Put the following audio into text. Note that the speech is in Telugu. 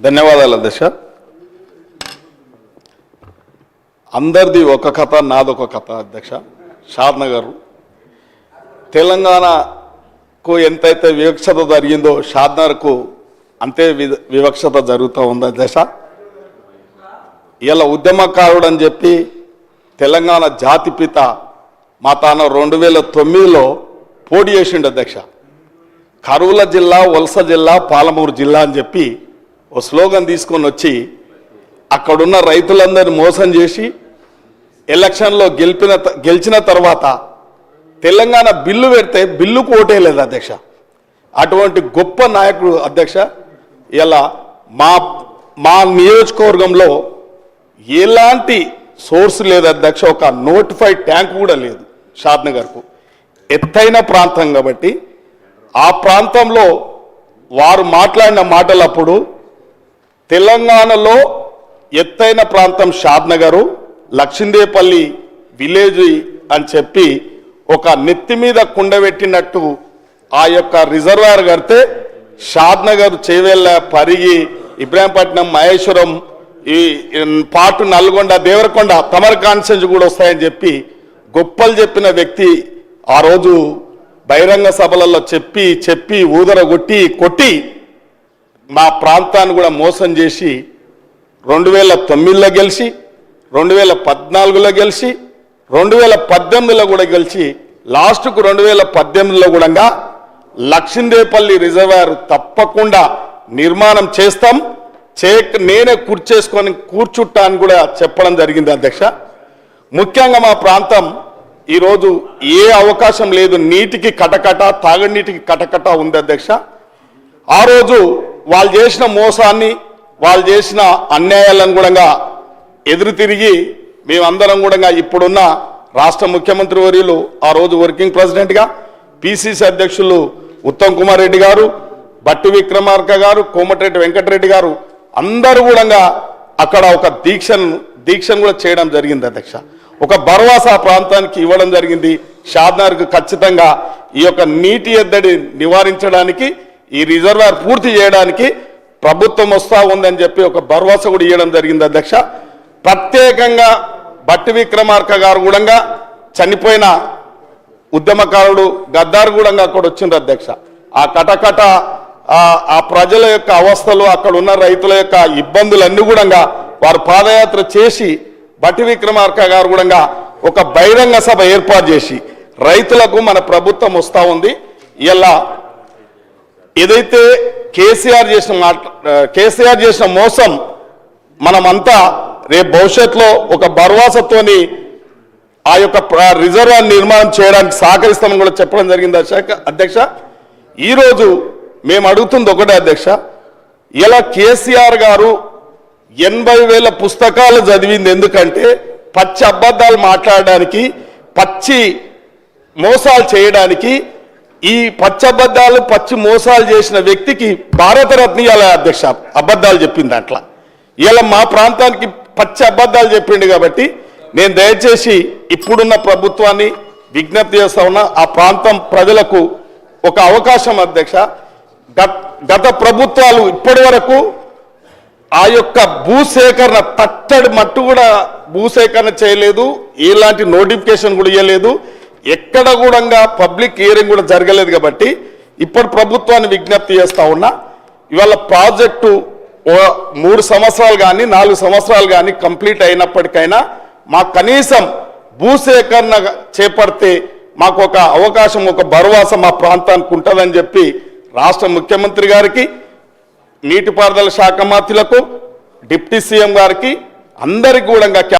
ధన్యవాదాలు అధ్యక్ష. అందరిది ఒక కథ, నాదొక కథ అధ్యక్ష. షాద్నగర్ తెలంగాణకు ఎంతైతే వివక్షత జరిగిందో షాద్నగర్కు అంతే వివక్షత జరుగుతూ ఉంది అధ్యక్ష. ఇలా ఉద్యమకారుడు అని చెప్పి తెలంగాణ జాతిపిత మా తాను 2009లో పోటీ చేసిండు అధ్యక్ష. కరువుల జిల్లా, వలస జిల్లా, పాలమూరు జిల్లా అని చెప్పి ఓ స్లోగన్ తీసుకొని వచ్చి అక్కడున్న రైతులందరినీ మోసం చేసి ఎలక్షన్లో గెలిచిన తర్వాత తెలంగాణ బిల్లు పెడితే బిల్లుకు ఓటేయలేదు అధ్యక్ష. అటువంటి గొప్ప నాయకుడు అధ్యక్ష. ఇలా మా నియోజకవర్గంలో ఎలాంటి సోర్స్ లేదు అధ్యక్ష. ఒక నోటిఫైడ్ ట్యాంక్ కూడా లేదు షాద్నగర్కు. ఎత్తైన ప్రాంతం కాబట్టి ఆ ప్రాంతంలో వారు మాట్లాడిన మాటలప్పుడు తెలంగాణలో ఎత్తైన ప్రాంతం షాద్నగరు, లక్షిందేపల్లి విలేజ్ అని చెప్పి ఒక నెత్తి మీద కుండబెట్టినట్టు ఆ యొక్క రిజర్వాయర్ కడితే షాద్నగర్, చేవెళ్ళ, పరిగి, ఇబ్రాహీంపట్నం, మహేశ్వరం, ఈ పాటు నల్గొండ, దేవరకొండ, తమర కాన్సెన్స్ కూడా వస్తాయని చెప్పి గొప్పలు చెప్పిన వ్యక్తి ఆ రోజు బహిరంగ సభలలో చెప్పి కొట్టి మా ప్రాంతాన్ని కూడా మోసం చేసి 2009లో గెలిచి, 2014లో గెలిచి, 2018లో కూడా గెలిచి, లాస్ట్కు 2018లో కూడా లక్షిందేపల్లి రిజర్వాయర్ తప్పకుండా నిర్మాణం చేస్తాం, నేనే కూర్చుంటాను కూడా చెప్పడం జరిగింది అధ్యక్ష. ముఖ్యంగా మా ప్రాంతం ఈరోజు ఏ అవకాశం లేదు, నీటికి కటకట, తాగునీటికి కటకట ఉంది అధ్యక్ష. ఆ రోజు వాళ్ళు చేసిన మోసాన్ని, వాళ్ళు చేసిన అన్యాయాలను కూడా ఎదురు తిరిగి మేమందరం కూడా ఇప్పుడున్న రాష్ట్ర ముఖ్యమంత్రి వర్యులు, ఆ రోజు వర్కింగ్ ప్రెసిడెంట్గా పిసిసి అధ్యక్షులు ఉత్తమ్ కుమార్ రెడ్డి గారు, బట్టి విక్రమార్క గారు, కోమటిరెడ్డి వెంకటరెడ్డి గారు అందరూ కూడా అక్కడ ఒక దీక్షను కూడా చేయడం జరిగింది అధ్యక్ష. ఒక భరోసా ప్రాంతానికి ఇవ్వడం జరిగింది. షాద్నగర్కు ఖచ్చితంగా ఈ యొక్క నీటి ఎద్దడి నివారించడానికి, ఈ రిజర్వాయర్ పూర్తి చేయడానికి ప్రభుత్వం వస్తూ ఉందని చెప్పి ఒక భరోసా కూడా ఇవ్వడం జరిగింది అధ్యక్ష. ప్రత్యేకంగా బట్టి విక్రమార్క గారు కూడా చనిపోయిన ఉద్యమకారుడు గద్దారు కూడా అక్కడ వచ్చిండ్రు అధ్యక్ష. ఆ కటకట, ఆ ప్రజల యొక్క అవస్థలు, అక్కడ ఉన్న రైతుల యొక్క ఇబ్బందులన్నీ కూడా వారు పాదయాత్ర చేసి బట్టి విక్రమార్క గారు కూడా ఒక బహిరంగ సభ ఏర్పాటు చేసి రైతులకు మన ప్రభుత్వం వస్తూ ఉంది. ఇలా ఏదైతే కేసీఆర్ చేసిన మోసం మనమంతా రేపు భవిష్యత్తులో ఒక భరోసాతోని ఆ యొక్క రిజర్వాయర్ నిర్మాణం చేయడానికి సహకరిస్తామని కూడా చెప్పడం జరిగింది అధ్యక్ష. ఈరోజు మేము అడుగుతుంది ఒకటే అధ్యక్ష. ఇలా కేసీఆర్ గారు 80,000 పుస్తకాలు చదివింది ఎందుకంటే పచ్చి అబద్ధాలు మాట్లాడడానికి, పచ్చి మోసాలు చేయడానికి. ఈ పచ్చి అబద్ధాలు, పచ్చి మోసాలు చేసిన వ్యక్తికి భారతరత్న ఇవ్వాలి అధ్యక్ష. అబద్ధాలు చెప్పింది అట్లా ఇలా మా ప్రాంతానికి పచ్చి అబద్ధాలు చెప్పిండు. కాబట్టి నేను దయచేసి ఇప్పుడున్న ప్రభుత్వాన్ని విజ్ఞప్తి చేస్తా ఉన్నా, ఆ ప్రాంతం ప్రజలకు ఒక అవకాశం అధ్యక్ష. గత ప్రభుత్వాలు ఇప్పటి వరకు ఆ యొక్క భూసేకరణ తట్టడి మట్టు కూడా భూసేకరణ చేయలేదు, ఎలాంటి నోటిఫికేషన్ కూడా ఇవ్వలేదు, ఎక్కడ కూడా పబ్లిక్ హియరింగ్ కూడా జరగలేదు. కాబట్టి ఇప్పుడు ప్రభుత్వాన్ని విజ్ఞప్తి చేస్తా ఉన్నా, ఇవాళ ప్రాజెక్టు 3 సంవత్సరాలు కానీ 4 సంవత్సరాలు కానీ కంప్లీట్ అయినప్పటికైనా మాకు కనీసం భూసేకరణ చేపడితే మాకు ఒక అవకాశం, ఒక భరోసా మా ప్రాంతానికి ఉంటుందని చెప్పి రాష్ట్ర ముఖ్యమంత్రి గారికి, నీటిపారుదల శాఖ మంత్రులకు, డిప్యూటీ సీఎం గారికి అందరికీ కూడా